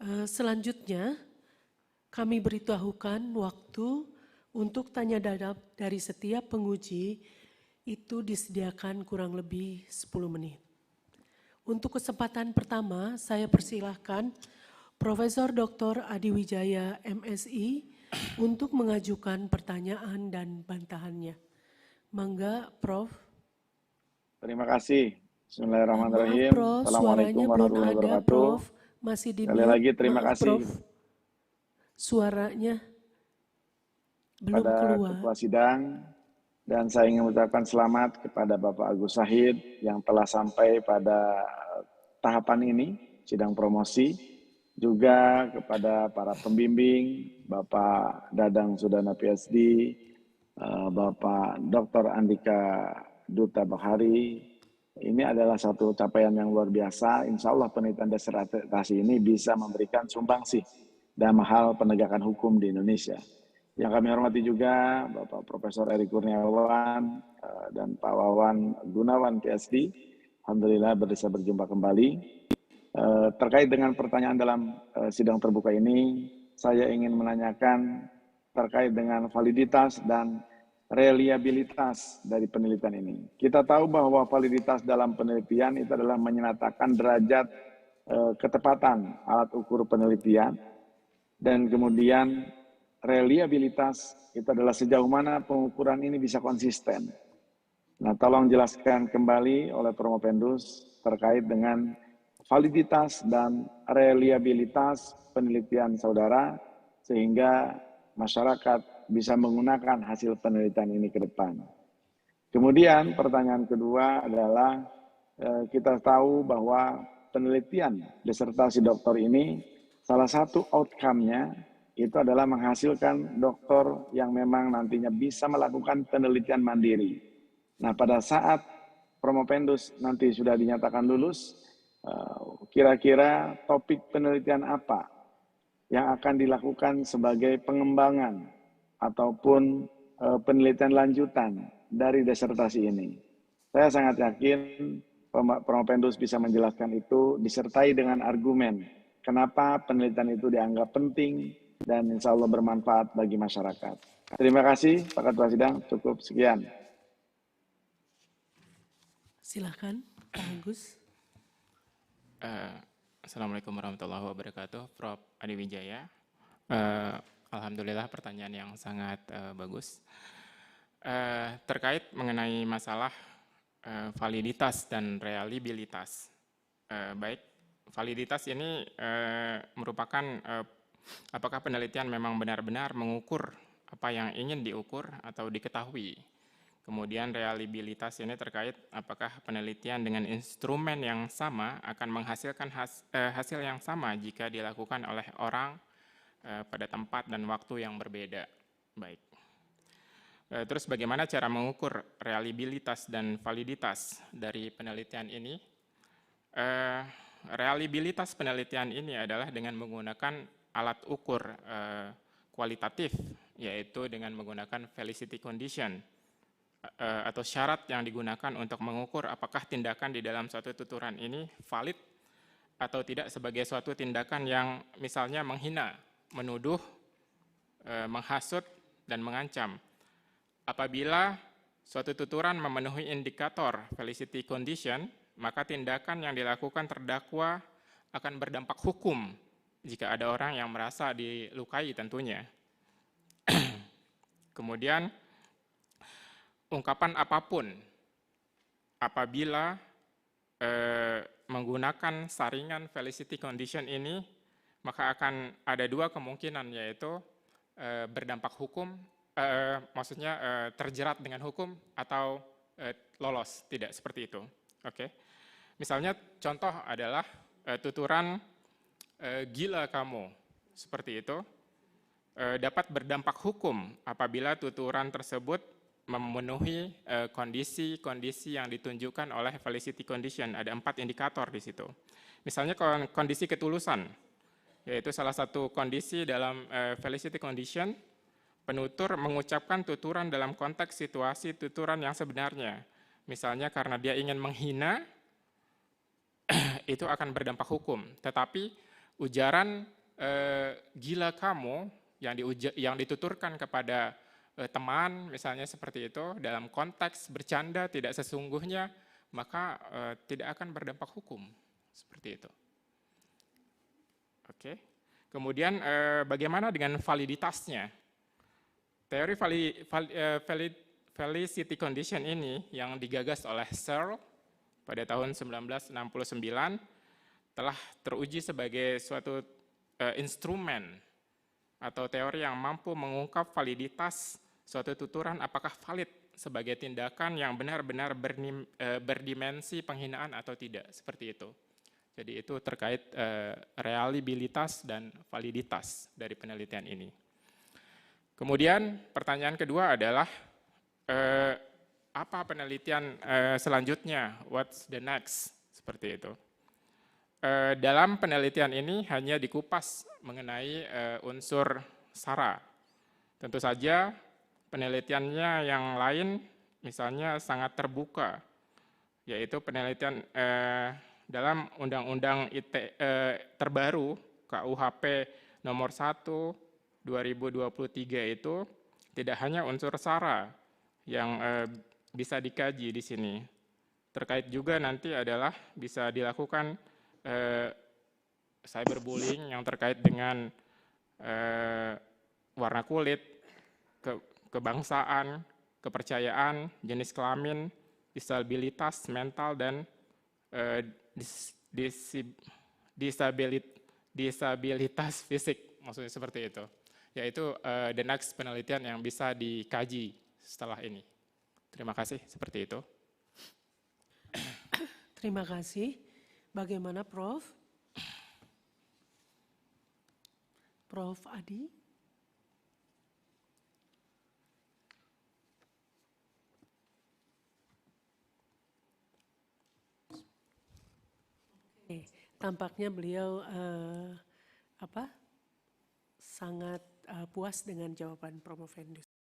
Selanjutnya, kami beritahukan waktu untuk tanya jawab dari setiap penguji itu disediakan kurang lebih 10 menit. Untuk kesempatan pertama, saya persilahkan Profesor Dr. Adi Wijaya, MSI, untuk mengajukan pertanyaan dan bantahannya. Mangga, Prof. Terima kasih. Bismillahirrahmanirrahim. Maaf, Prof, Assalamualaikum suaranya belum warahmatullahi ada, wabarakatuh. Prof. Masih di Sekali mute. lagi terima Maaf, kasih Prof. Suaranya belum pada keluar. Ketua Sidang dan saya ingin mengucapkan selamat kepada Bapak Agus Syahid yang telah sampai pada tahapan ini, sidang promosi, juga kepada para pembimbing, Bapak Dadang Sudana PhD, Bapak Dr. Andika Duta Bahari. Ini adalah satu capaian yang luar biasa. Insya Allah penelitian disertasi ini bisa memberikan sumbangsih dalam hal penegakan hukum di Indonesia. Yang kami hormati juga Bapak Profesor Eri Kurniawan dan Pak Wawan Gunawan PhD. Alhamdulillah bisa berjumpa kembali. Terkait dengan pertanyaan dalam sidang terbuka ini, saya ingin menanyakan terkait dengan validitas dan reliabilitas dari penelitian ini. Kita tahu bahwa validitas dalam penelitian itu adalah menyatakan derajat ketepatan alat ukur penelitian, dan kemudian reliabilitas itu adalah sejauh mana pengukuran ini bisa konsisten. Nah, tolong jelaskan kembali oleh Promopendus terkait dengan validitas dan reliabilitas penelitian saudara sehingga masyarakat bisa menggunakan hasil penelitian ini ke depan. Kemudian pertanyaan kedua adalah kita tahu bahwa penelitian disertasi doktor ini salah satu outcome-nya itu adalah menghasilkan doktor yang memang nantinya bisa melakukan penelitian mandiri. Nah, pada saat Promopendus nanti sudah dinyatakan lulus, kira-kira topik penelitian apa yang akan dilakukan sebagai pengembangan ataupun penelitian lanjutan dari disertasi ini. Saya sangat yakin Promopendus bisa menjelaskan itu disertai dengan argumen kenapa penelitian itu dianggap penting dan insya Allah bermanfaat bagi masyarakat. Terima kasih Pak Ketua Sidang, cukup sekian. Silakan, Pak Agus. Assalamualaikum warahmatullahi wabarakatuh, Prof. Adi Wijaya. Alhamdulillah pertanyaan yang sangat bagus. Terkait mengenai masalah validitas dan reliabilitas. Baik, validitas ini merupakan apakah penelitian memang benar-benar mengukur apa yang ingin diukur atau diketahui. Kemudian reliabilitas ini terkait apakah penelitian dengan instrumen yang sama akan menghasilkan hasil yang sama jika dilakukan oleh orang pada tempat dan waktu yang berbeda. Baik. Terus bagaimana cara mengukur reliabilitas dan validitas dari penelitian ini? Reliabilitas penelitian ini adalah dengan menggunakan alat ukur kualitatif, yaitu dengan menggunakan felicity condition, atau syarat yang digunakan untuk mengukur apakah tindakan di dalam suatu tuturan ini valid atau tidak sebagai suatu tindakan yang misalnya menghina, menuduh, menghasut, dan mengancam. Apabila suatu tuturan memenuhi indikator felicity condition, maka tindakan yang dilakukan terdakwa akan berdampak hukum jika ada orang yang merasa dilukai tentunya. Kemudian, ungkapan apapun apabila menggunakan saringan felicity condition ini, maka akan ada dua kemungkinan, yaitu berdampak hukum, maksudnya terjerat dengan hukum atau lolos, tidak seperti itu. Oke. Misalnya contoh adalah tuturan gila kamu, seperti itu, dapat berdampak hukum apabila tuturan tersebut memenuhi kondisi-kondisi yang ditunjukkan oleh felicity condition. Ada 4 indikator di situ. Misalnya kondisi ketulusan, yaitu salah satu kondisi dalam felicity condition, penutur mengucapkan tuturan dalam konteks situasi tuturan yang sebenarnya. Misalnya karena dia ingin menghina, itu akan berdampak hukum. Tetapi ujaran gila kamu yang dituturkan kepada teman, misalnya seperti itu, dalam konteks bercanda tidak sesungguhnya, maka tidak akan berdampak hukum. Seperti itu. Oke. Kemudian bagaimana dengan validitasnya? Teori felicity condition ini yang digagas oleh Searle pada tahun 1969 telah teruji sebagai suatu instrumen atau teori yang mampu mengungkap validitas suatu tuturan apakah valid sebagai tindakan yang benar-benar berdimensi penghinaan atau tidak, seperti itu. Jadi itu terkait reliabilitas dan validitas dari penelitian ini. Kemudian pertanyaan kedua adalah apa penelitian selanjutnya? What's the next? Seperti itu. Dalam penelitian ini hanya dikupas mengenai unsur SARA. Tentu saja penelitiannya yang lain misalnya sangat terbuka, yaitu penelitian dalam Undang-Undang terbaru KUHP nomor 1 2023 itu tidak hanya unsur SARA yang bisa dikaji di sini. Terkait juga nanti adalah bisa dilakukan cyberbullying yang terkait dengan warna kulit, kebangsaan, kepercayaan, jenis kelamin, disabilitas mental, dan disabilitas fisik, maksudnya seperti itu. Yaitu the next penelitian yang bisa dikaji setelah ini. Terima kasih, seperti itu. Terima kasih. Bagaimana Prof? Prof. Adi? Tampaknya beliau sangat puas dengan jawaban Promovendus.